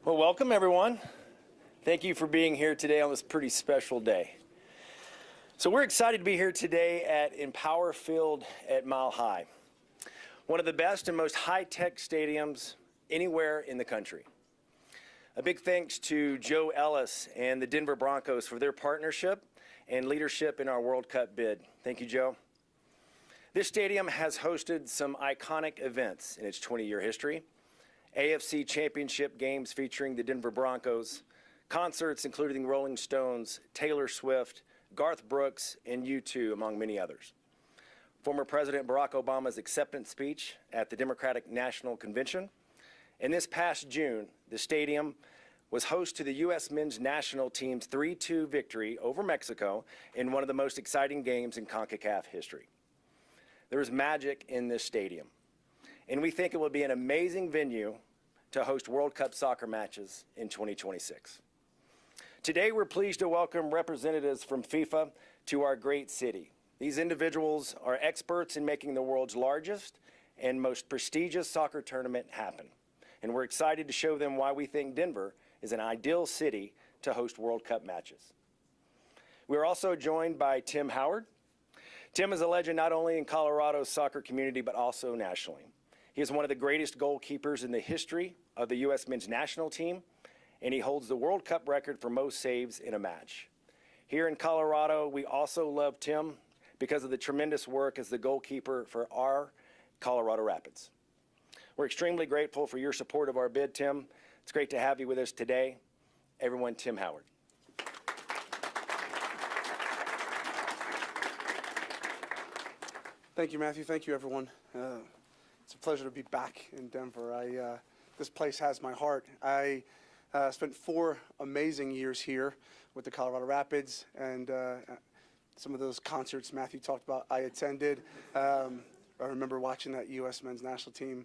Well, welcome everyone. Thank you for being here today on this pretty special day. So we're excited to be here today at Empower Field at Mile High, one of the best and most high-tech stadiums anywhere in the country. A big thanks to Joe Ellis and the Denver Broncos for their partnership and leadership in our World Cup bid. Thank you, Joe. This stadium has hosted some iconic events in its 20-year history. AFC Championship games featuring the Denver Broncos, concerts including Rolling Stones, Taylor Swift, Garth Brooks, and U2, among many others. Former President Barack Obama's acceptance speech at the Democratic National Convention. And this past June, the stadium was host to the U.S. men's national team's 3-2 victory over Mexico in one of the most exciting games in CONCACAF history. There is magic in this stadium, and we think it will be an amazing venue to host World Cup soccer matches in 2026. Today, we're pleased to welcome representatives from FIFA to our great city. These individuals are experts in making the world's largest and most prestigious soccer tournament happen. And we're excited to show them why we think Denver is an ideal city to host World Cup matches. We're also joined by Tim Howard. Tim is a legend not only in Colorado's soccer community, but also nationally. He is one of the greatest goalkeepers in the history of the U.S. men's national team, and he holds the World Cup record for most saves in a match. Here in Colorado, we also love Tim because of the tremendous work as the goalkeeper for our Colorado Rapids. We're extremely grateful for your support of our bid, Tim. It's great to have you with us today. Everyone, Tim Howard. Thank you, Matthew. Thank you, everyone. It's a pleasure to be back in Denver. This place has my heart. I spent 4 amazing years here with the Colorado Rapids, and some of those concerts Matthew talked about, I attended. I remember watching that U.S. men's national team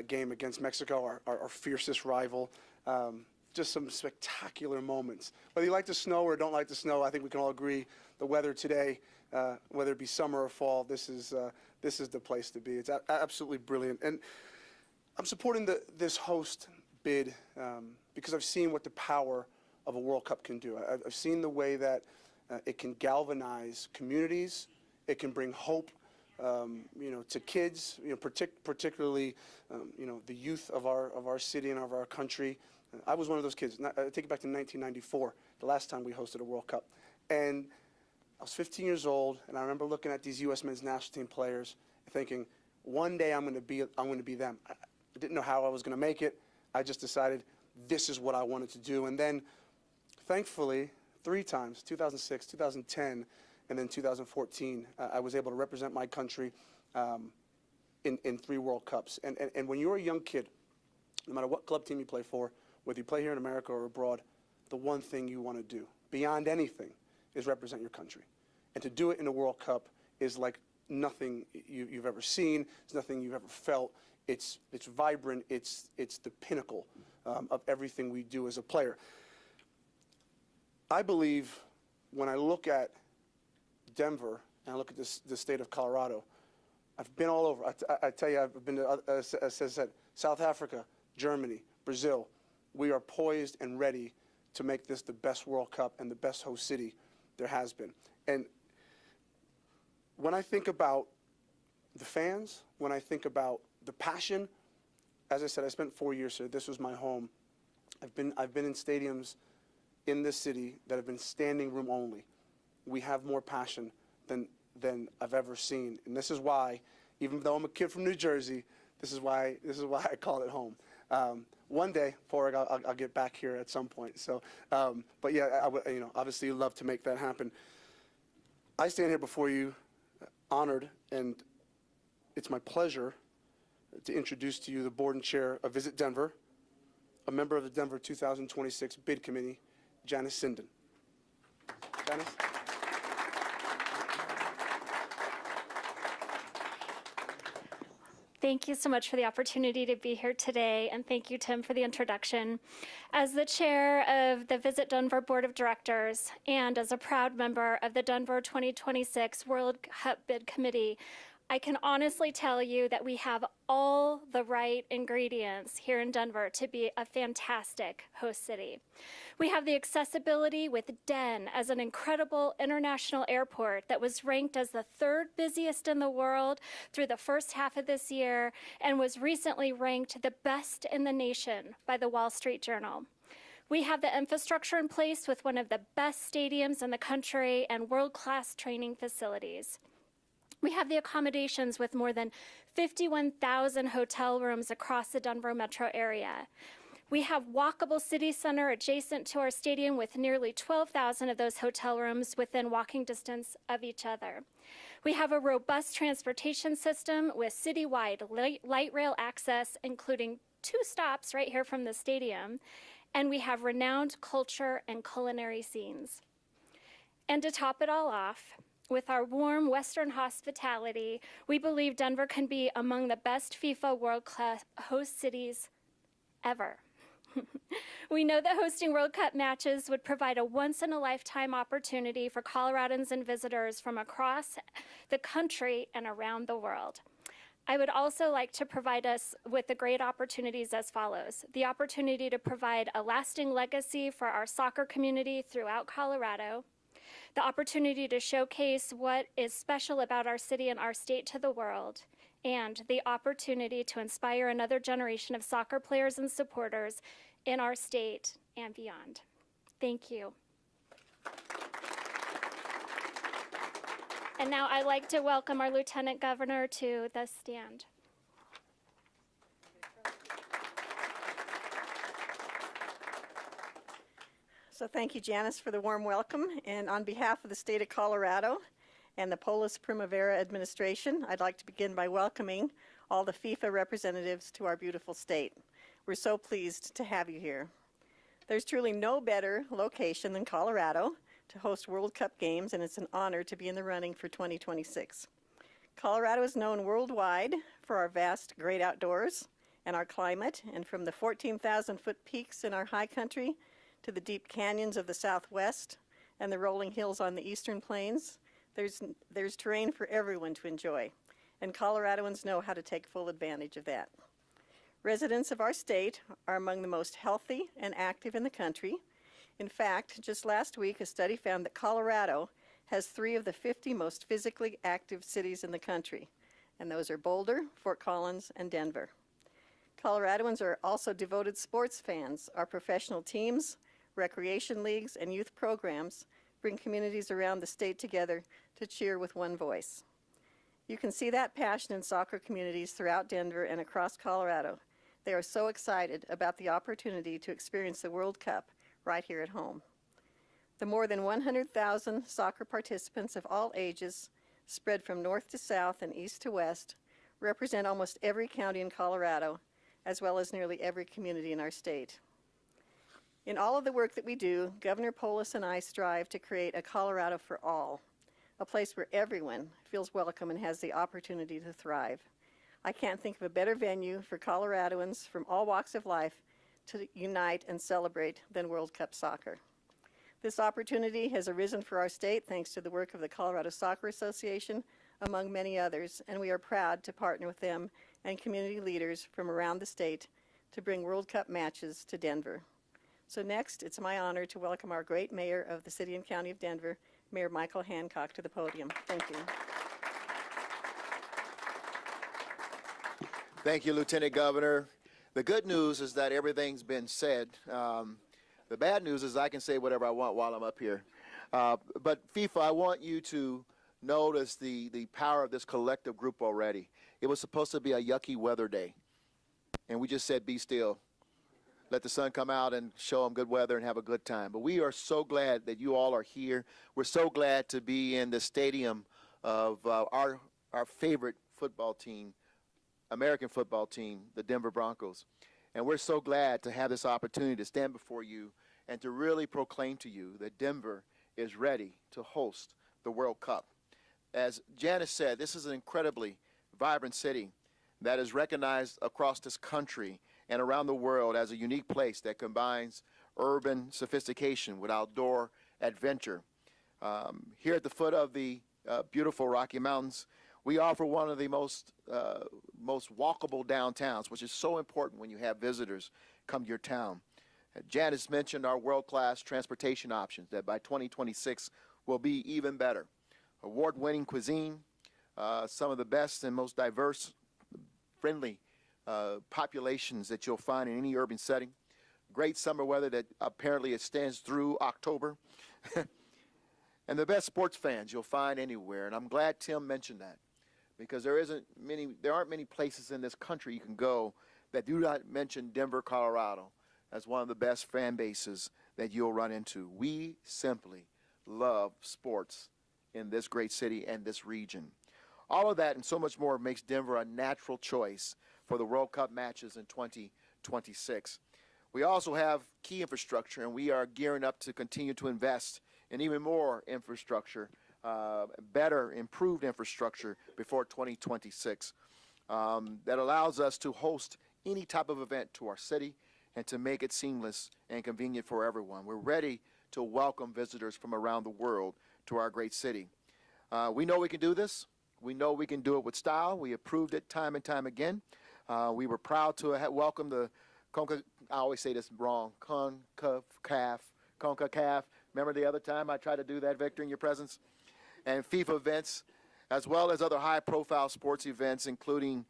game against Mexico, our fiercest rival. Just some spectacular moments. Whether you like the snow or don't like the snow, I think we can all agree the weather today, whether it be summer or fall, this is the place to be. It's absolutely brilliant. And I'm supporting this host bid because I've seen what the power of a World Cup can do. I've seen the way that it can galvanize communities. It can bring hope, to kids, particularly, the youth of our city and of our country. I was one of those kids. I take it back to 1994, the last time we hosted a World Cup. And I was 15 years old, and I remember looking at these U.S. men's national team players and thinking, one day I'm going to be them. I didn't know how I was going to make it. I just decided this is what I wanted to do. And then, thankfully, 3 times, 2006, 2010, and then 2014, I was able to represent my country in 3 World Cups. And when you're a young kid, no matter what club team you play for, whether you play here in America or abroad, the one thing you want to do, beyond anything, is represent your country. And to do it in a World Cup is like nothing you've ever seen. It's nothing you've ever felt. It's vibrant. It's the pinnacle of everything we do as a player. I believe when I look at Denver and I look at the state of Colorado, I've been all over. I tell you, I've been to, as I said, South Africa, Germany, Brazil. We are poised and ready to make this the best World Cup and the best host city there has been. And when I think about the fans, when I think about the passion, as I said, I spent 4 years here. This was my home. I've been in stadiums in this city that have been standing room only. We have more passion than I've ever seen. And this is why, even though I'm a kid from New Jersey, this is why I call it home. One day, Porg, I'll get back here at some point. So, but yeah, I would, obviously love to make that happen. I stand here before you, honored, and it's my pleasure to introduce to you the board and chair of Visit Denver, a member of the Denver 2026 bid committee, Janice Sinden. Janice? Thank you so much for the opportunity to be here today, and thank you, Tim, for the introduction. As the chair of the Visit Denver Board of Directors and as a proud member of the Denver 2026 World Cup Bid Committee, I can honestly tell you that we have all the right ingredients here in Denver to be a fantastic host city. We have the accessibility with Den as an incredible international airport that was ranked as the 3rd busiest in the world through the first half of this year and was recently ranked the best in the nation by the Wall Street Journal. We have the infrastructure in place with one of the best stadiums in the country and world-class training facilities. We have the accommodations with more than 51,000 hotel rooms across the Denver metro area. We have walkable city center adjacent to our stadium with nearly 12,000 of those hotel rooms within walking distance of each other. We have a robust transportation system with citywide light rail access, including 2 stops right here from the stadium. And we have renowned culture and culinary scenes. And to top it all off, with our warm Western hospitality, we believe Denver can be among the best FIFA World Cup host cities ever. We know that hosting World Cup matches would provide a once-in-a-lifetime opportunity for Coloradans and visitors from across the country and around the world. I would also like to provide us with the great opportunities as follows. The opportunity to provide a lasting legacy for our soccer community throughout Colorado, the opportunity to showcase what is special about our city and our state to the world, and the opportunity to inspire another generation of soccer players and supporters in our state and beyond. Thank you. And now I'd like to welcome our Lieutenant Governor to the stand. So thank you, Janice, for the warm welcome. And on behalf of the state of Colorado and the Polis Primavera administration, I'd like to begin by welcoming all the FIFA representatives to our beautiful state. We're so pleased to have you here. There's truly no better location than Colorado to host World Cup games, and it's an honor to be in the running for 2026. Colorado is known worldwide for our vast, great outdoors and our climate, and from the 14,000-foot peaks in our high country to the deep canyons of the Southwest and the rolling hills on the Eastern Plains, there's terrain for everyone to enjoy, and Coloradoans know how to take full advantage of that. Residents of our state are among the most healthy and active in the country. In fact, just last week, a study found that Colorado has 3 of the 50 most physically active cities in the country, and those are Boulder, Fort Collins, and Denver. Coloradoans are also devoted sports fans. Our professional teams, recreation leagues, and youth programs bring communities around the state together to cheer with one voice. You can see that passion in soccer communities throughout Denver and across Colorado. They are so excited about the opportunity to experience the World Cup right here at home. The more than 100,000 soccer participants of all ages, spread from north to south and east to west, represent almost every county in Colorado, as well as nearly every community in our state. In all of the work that we do, Governor Polis and I strive to create a Colorado for all, a place where everyone feels welcome and has the opportunity to thrive. I can't think of a better venue for Coloradoans from all walks of life to unite and celebrate than World Cup soccer. This opportunity has arisen for our state thanks to the work of the Colorado Soccer Association, among many others, and we are proud to partner with them and community leaders from around the state to bring World Cup matches to Denver. So next, it's my honor to welcome our great mayor of the city and county of Denver, Mayor Michael Hancock, to the podium. Thank you. Thank you, Lieutenant Governor. The good news is that everything's been said. The bad news is I can say whatever I want while I'm up here. But FIFA, I want you to notice the power of this collective group already. It was supposed to be a yucky weather day, and we just said be still. Let the sun come out and show them good weather and have a good time. But we are so glad that you all are here. We're so glad to be in the stadium of our favorite football team, American football team, the Denver Broncos. And we're so glad to have this opportunity to stand before you and to really proclaim to you that Denver is ready to host the World Cup. As Janice said, this is an incredibly vibrant city that is recognized across this country and around the world as a unique place that combines urban sophistication with outdoor adventure. Here at the foot of the beautiful Rocky Mountains, We offer one of the most walkable downtowns, which is so important when you have visitors come to your town. Janice mentioned our world-class transportation options that by 2026 will be even better. Award-winning cuisine, some of the best and most diverse, friendly populations that you'll find in any urban setting. Great summer weather that apparently extends through October. And the best sports fans you'll find anywhere. And I'm glad Tim mentioned that, because there aren't many places in this country you can go that do not mention Denver, Colorado as one of the best fan bases that you'll run into. We simply love sports in this great city and this region. All of that and so much more makes Denver a natural choice for the World Cup matches in 2026. We also have key infrastructure, and we are gearing up to continue to invest in even more infrastructure, better, improved infrastructure before 2026 that allows us to host any type of event to our city and to make it seamless and convenient for everyone. We're ready to welcome visitors from around the world to our great city. We know we can do this. We know we can do it with style. We approved it time and time again. We were proud to welcome the I always say this wrong, CONCACAF. Remember the other time I tried to do that, Victor, in your presence? And FIFA events, as well as other high-profile sports events, including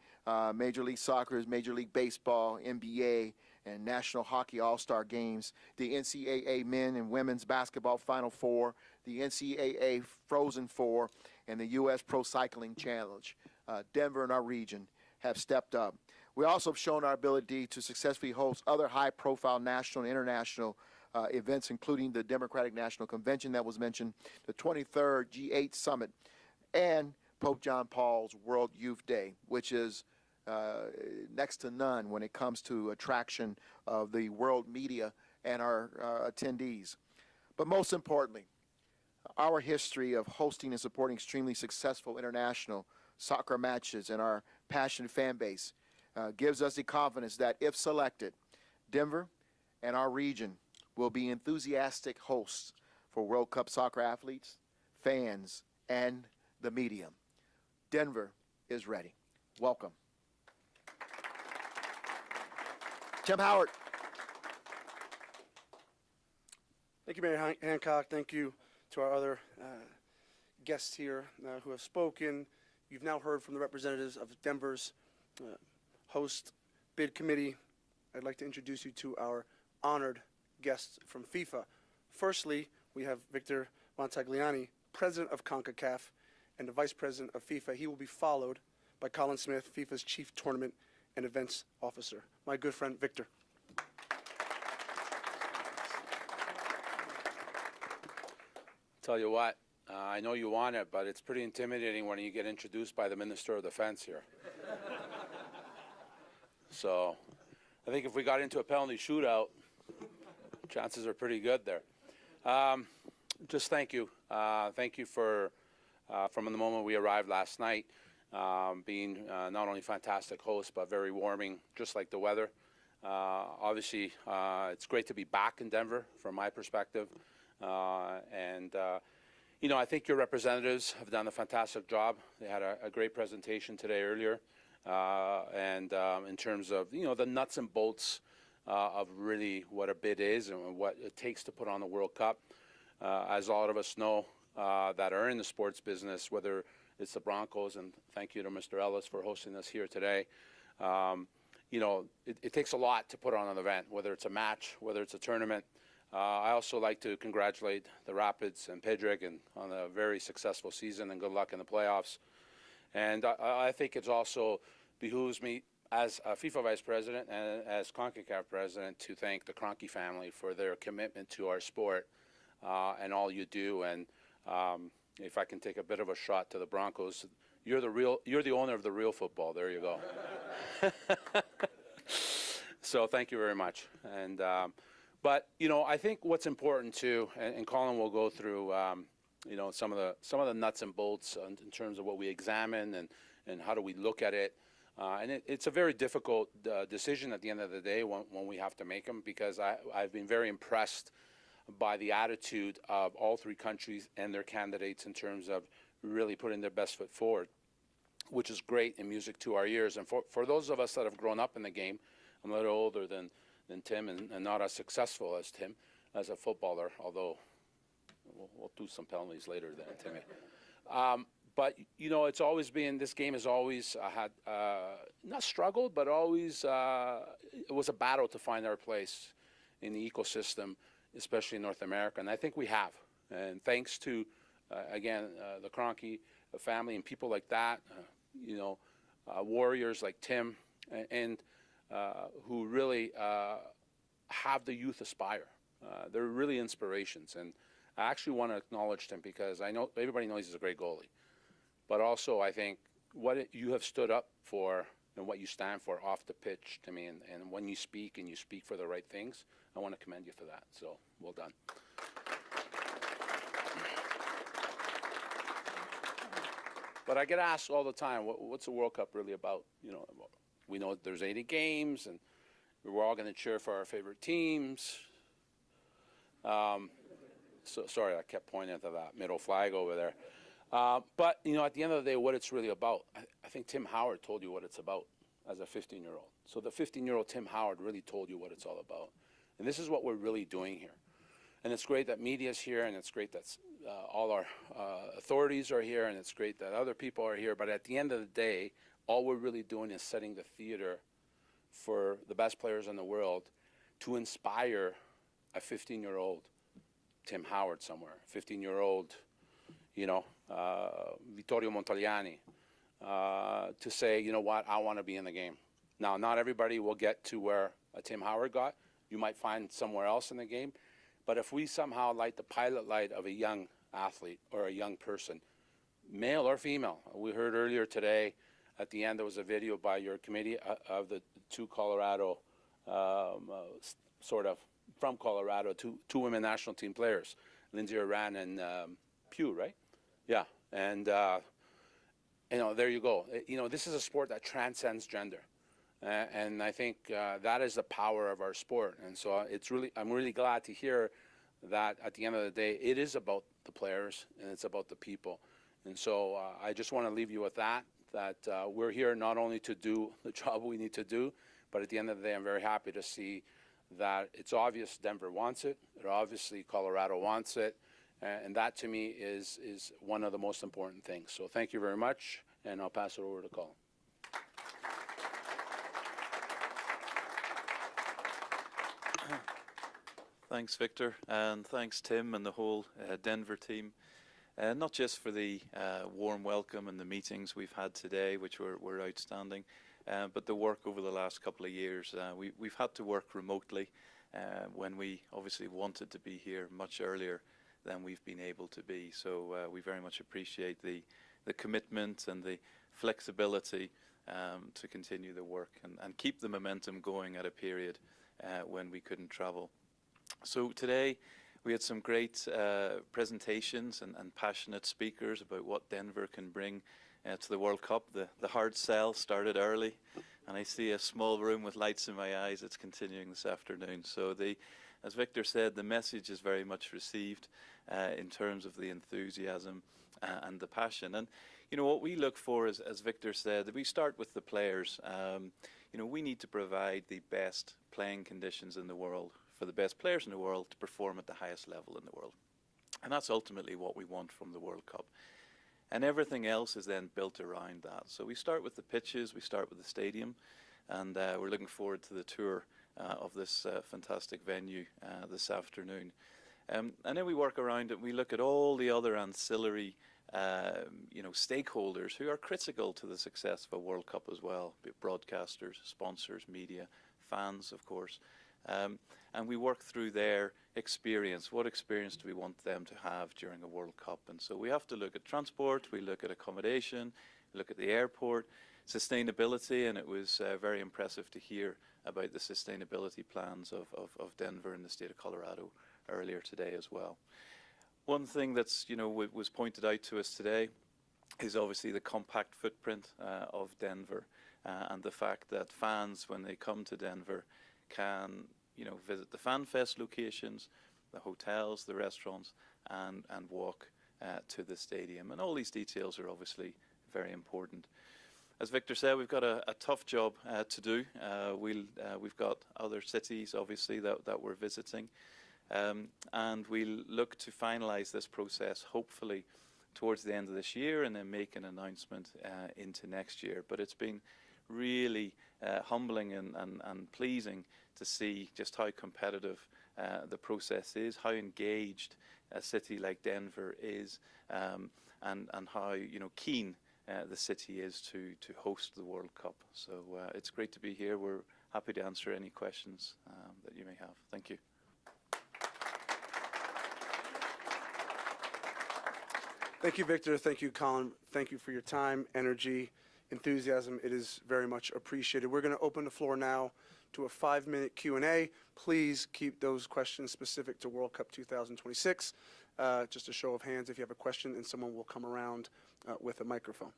Major League Soccer, Major League Baseball, NBA, and National Hockey All-Star Games, the NCAA men and women's basketball Final Four, the NCAA Frozen Four, and the U.S. Pro Cycling Challenge. Denver and our region have stepped up. We also have shown our ability to successfully host other high-profile national and international events, including the Democratic National Convention that was mentioned, the 23rd G8 Summit, and Pope John Paul's World Youth Day, which is next to none when it comes to attraction of the world media and our attendees. But most importantly, our history of hosting and supporting extremely successful international soccer matches and our passionate fan base gives us the confidence that if selected, Denver and our region will be enthusiastic hosts for World Cup soccer athletes, fans, and the media. Denver is ready. Welcome. Tim Howard. Thank you, Mayor Hancock. Thank you to our other guests here who have spoken. You've now heard from the representatives of Denver's host bid committee. I'd like to introduce you to our honored guests from FIFA. Firstly, we have Victor Montagliani, president of CONCACAF and the vice president of FIFA. He will be followed by Colin Smith, FIFA's chief tournament and events officer. My good friend, Victor. Tell you what, I know you want it, but it's pretty intimidating when you get introduced by the Minister of Defense here. So I think if we got into a penalty shootout, chances are pretty good there. Just thank you. Thank you for, from the moment we arrived last night, being not only fantastic hosts, but very warming, just like the weather. Obviously, it's great to be back in Denver from my perspective. You know, I think your representatives have done a fantastic job. They had a great presentation today earlier. In terms of, you know, the nuts and bolts of really what a bid is and what it takes to put on the World Cup. As all of us know that are in the sports business, whether it's the Broncos, and thank you to Mr. Ellis for hosting us here today. You know, it takes a lot to put on an event, whether it's a match, whether it's a tournament. I also like to congratulate the Rapids and Pedrick on a very successful season, and good luck in the playoffs. And I think it's also behooves me as a FIFA vice president and as CONCACAF president to thank the Kroenke family for their commitment to our sport and all you do. And if I can take a bit of a shot to the Broncos, you're the owner of the real football. There you go. So thank you very much. And but you know, I think what's important too, and Colin will go through you know, some of the nuts and bolts in terms of what we examine and how do we look at it. And it's a very difficult decision at the end of the day when we have to make them, because I've been very impressed by the attitude of all three countries and their candidates in terms of really putting their best foot forward. which is great and music to our ears. And for those of us that have grown up in the game, I'm a little older than Tim and not as successful as Tim as a footballer, although we'll do some penalties later than Timmy. But, you know, it's always been, this game has always had, not struggled, but always, it was a battle to find our place in the ecosystem, especially in North America. And I think we have. And thanks to, again, the Kroenke family and people like that, you know, warriors like Tim, and who really have the youth aspire. They're really inspirations. And I actually want to acknowledge Tim because I know everybody knows he's a great goalie. But also, I think what you have stood up for and what you stand for off the pitch to me, and when you speak and you speak for the right things, I want to commend you for that. So, well done. But I get asked all the time, what's the World Cup really about? You know, we know there's 80 games, and we're all going to cheer for our favorite teams. So sorry, I kept pointing to that middle flag over there. But, you know, at the end of the day, what it's really about, I think Tim Howard told you what it's about as a 15-year-old. So the 15-year-old Tim Howard really told you what it's all about. And this is what we're really doing here. And it's great that media's here, and it's great that all our authorities are here, and it's great that other people are here. But at the end of the day, all we're really doing is setting the theater for the best players in the world to inspire a 15-year-old Tim Howard somewhere, 15-year-old, you know, Vittorio Montagliani, to say, you know what, I want to be in the game. Now, not everybody will get to where a Tim Howard got. You might find somewhere else in the game. But if we somehow light the pilot light of a young athlete or a young person, male or female, we heard earlier today at the end there was a video by your committee of the two Colorado, sort of from Colorado, two women national team players, Lindsay Oran and Pugh, right? Yeah, and you know, there you go. You know, this is a sport that transcends gender, and I think that is the power of our sport. And so I'm really glad to hear that at the end of the day, it is about the players and it's about the people. And so I just want to leave you with that we're here not only to do the job we need to do, but at the end of the day, I'm very happy to see that it's obvious Denver wants it. Obviously, Colorado wants it. And that, to me, is one of the most important things. So thank you very much, and I'll pass it over to Colin. Thanks, Victor, and thanks, Tim, and the whole Denver team. Not just for the warm welcome and the meetings we've had today, which were outstanding, but the work over the last couple of years. We've had to work remotely when we obviously wanted to be here much earlier than we've been able to be. So we very much appreciate the commitment and the flexibility to continue the work and keep the momentum going at a period when we couldn't travel. So today we had some great presentations and passionate speakers about what Denver can bring to the World Cup. The hard sell started early, and I see a small room with lights in my eyes. It's continuing this afternoon. So as Victor said, the message is very much received in terms of the enthusiasm and the passion. And, you know, what we look for is, as Victor said, we start with the players. You know, we need to provide the best playing conditions in the world for the best players in the world to perform at the highest level in the world. And that's ultimately what we want from the World Cup. And everything else is then built around that. So we start with the pitches, we start with the stadium, and we're looking forward to the tour of this fantastic venue this afternoon. And then we work around it, we look at all the other ancillary you know, stakeholders who are critical to the success of a World Cup as well, be it broadcasters, sponsors, media, fans, of course. And we work through their experience. What experience do we want them to have during a World Cup? And so we have to look at transport, we look at accommodation, we look at the airport, sustainability, and it was very impressive to hear about the sustainability plans of Denver and the state of Colorado earlier today as well. One thing that's, you know, was pointed out to us today is obviously the compact footprint of Denver and the fact that fans, when they come to Denver, can, you know, visit the Fan Fest locations, the hotels, the restaurants, and walk to the stadium. And all these details are obviously very important. as Victor said, we've got a tough job to do. We've got other cities, obviously, that we're visiting. And we'll look to finalize this process, hopefully, towards the end of this year and then make an announcement into next year. But it's been really humbling and pleasing to see just how competitive the process is, how engaged a city like Denver is, and how keen the city is to host the World Cup. So it's great to be here. We're happy to answer any questions that you may have. Thank you. Thank you, Victor. Thank you, Colin. Thank you for your time, energy, enthusiasm. It is very much appreciated. We're going to open the floor now to a 5-minute Q&A. Please keep those questions specific to World Cup 2026. Just a show of hands if you have a question, and someone will come around with a microphone.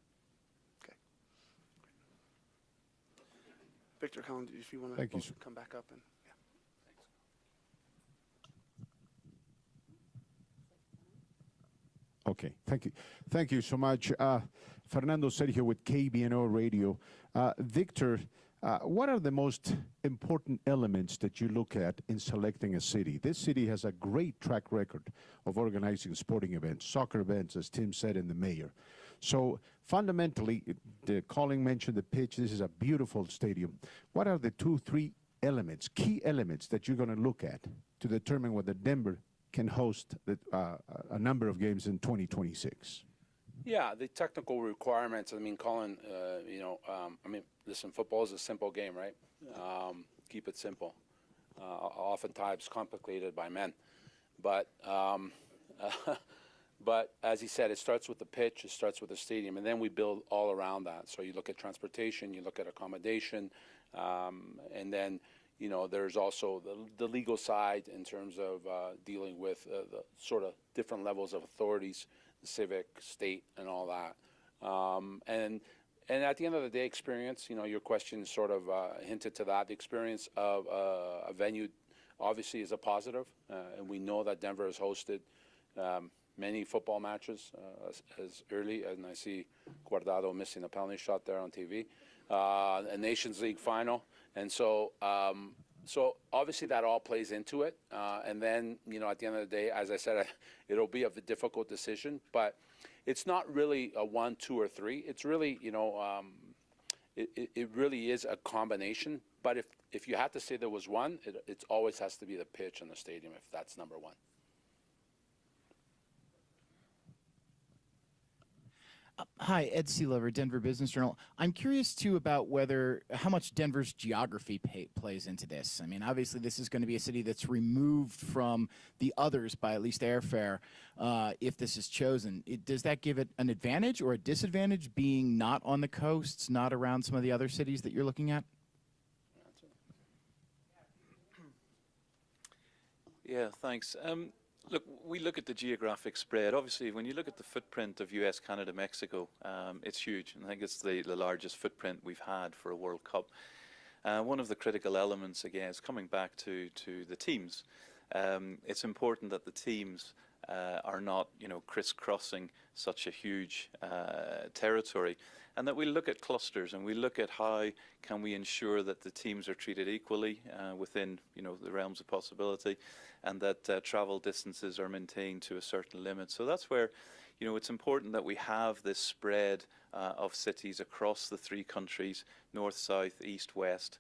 Okay. Victor, Colin, if you want to come back up. And yeah. Okay, thank you. Thank you so much. Fernando Sergio with KBNO Radio. Victor, what are the most important elements that you look at in selecting a city? This city has a great track record of organizing sporting events, soccer events, as Tim said, and the mayor. So fundamentally, Colin mentioned the pitch. This is a beautiful stadium. What are the 2-3 elements, key elements that you're going to look at to determine whether Denver can host a number of games in 2026? Yeah, the technical requirements. I mean, Colin, listen, football is a simple game, right? Keep it simple. Oftentimes complicated by men, but as he said, it starts with the pitch, it starts with the stadium, and then we build all around that. So you look at transportation, you look at accommodation, and then there's also the legal side in terms of dealing with the sort of different levels of authorities, civic, state, and all that. And at the end of the day, experience, your question sort of hinted to that. The experience of a venue obviously is a positive, and we know that Denver has hosted many football matches as early, and I see Guardado missing a penalty shot there on TV, a Nations League final. And so obviously that all plays into it. And then, at the end of the day, as I said, it'll be a difficult decision, but it's not really a 1, 2, or 3. It's really, it really is a combination. But if you had to say there was one, it always has to be the pitch and the stadium, if that's number one. Hi, Ed Sealover, Denver Business Journal. I'm curious, too, about how much Denver's geography plays into this. I mean, obviously, this is going to be a city that's removed from the others by at least airfare if this is chosen. Does that give it an advantage or a disadvantage being not on the coasts, not around some of the other cities that you're looking at? Yeah, thanks. Look, we look at the geographic spread. Obviously, when you look at the footprint of US, Canada, Mexico, it's huge. And I think it's the largest footprint we've had for a World Cup. One of the critical elements, again, is coming back to the teams. It's important that the teams are not, crisscrossing such a huge territory, and that we look at clusters and we look at how can we ensure that the teams are treated equally within, the realms of possibility, and that travel distances are maintained to a certain limit. So that's where, it's important that we have this spread of cities across the 3 countries, north, south, east, west,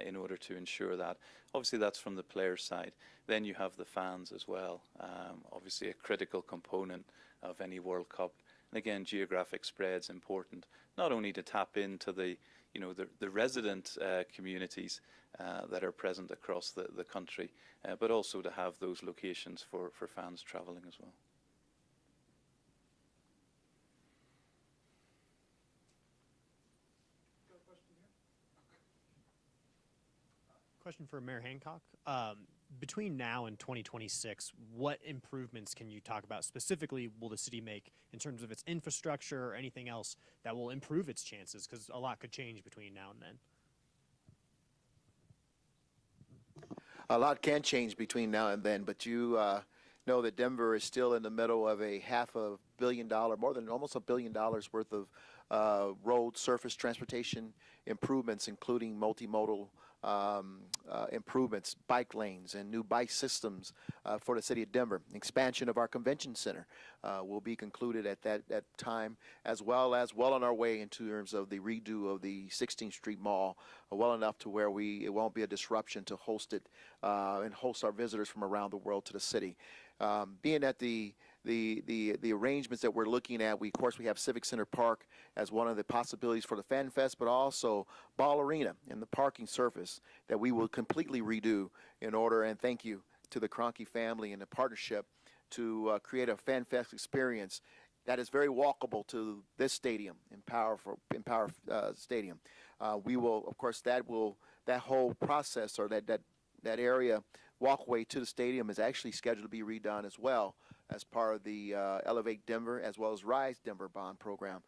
in order to ensure that. Obviously, that's from the players' side. Then you have the fans as well, obviously a critical component of any World Cup. And again, geographic spread's important, not only to tap into the resident communities that are present across the country, but also to have those locations for fans traveling as well. Question for Mayor Hancock. Between now and 2026, what improvements can you talk about specifically will the city make in terms of its infrastructure or anything else that will improve its chances? Because a lot could change between now and then. A lot can change between now and then, but you know that Denver is still in the middle of a $500 million, more than almost $1 billion worth of road surface transportation improvements, including multimodal improvements, bike lanes, and new bike systems for the city of Denver. Expansion of our convention center will be concluded at that time, as well on our way in terms of the redo of the 16th Street Mall, well enough to where it won't be a disruption to host it and host our visitors from around the world to the city. Being at the arrangements that we're looking at, of course we have Civic Center Park as one of the possibilities for the Fan Fest, but also Ball Arena and the parking surface that we will completely redo in order, and thank you to the Kroenke family and the partnership to create a Fan Fest experience that is very walkable to this stadium, Empower Stadium. We will, of course, that whole process, or that area walkway to the stadium is actually scheduled to be redone as well as part of the Elevate Denver as well as Rise Denver bond program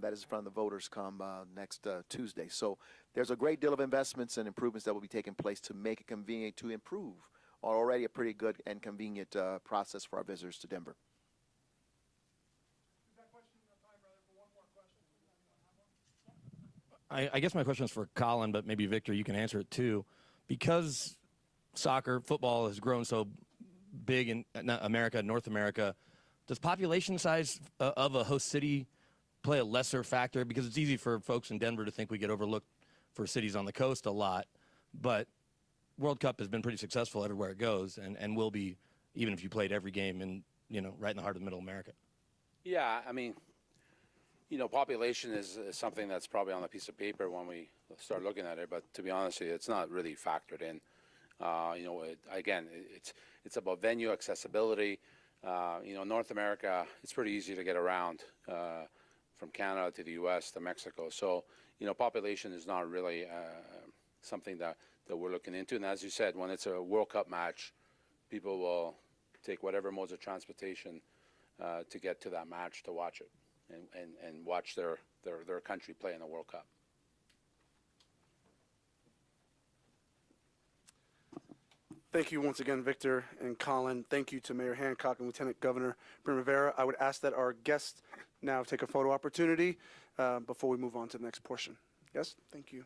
that is in front of the voters come next Tuesday. So there's a great deal of investments and improvements that will be taking place to make it convenient to improve already a pretty good and convenient process for our visitors to Denver. I guess my question is for Colin, but maybe Victor, you can answer it too. Because soccer, football has grown so big in America, North America, does population size of a host city play a lesser factor? Because it's easy for folks in Denver to think we get overlooked for cities on the coast a lot, but World Cup has been pretty successful everywhere it goes, and will be even if you played every game in, right in the heart of middle America. Yeah, I mean, population is something that's probably on a piece of paper when we start looking at it, but to be honest with you, it's not really factored in. Again, it's about venue accessibility. North America, it's pretty easy to get around from Canada to the U.S. to Mexico. So, population is not really something that we're looking into. And as you said, when it's a World Cup match, people will take whatever modes of transportation to get to that match to watch it and watch their country play in the World Cup. Thank you once again, Victor and Colin. Thank you to Mayor Hancock and Lieutenant Governor Primavera. I would ask that our guests now take a photo opportunity before we move on to the next portion. Yes, thank you.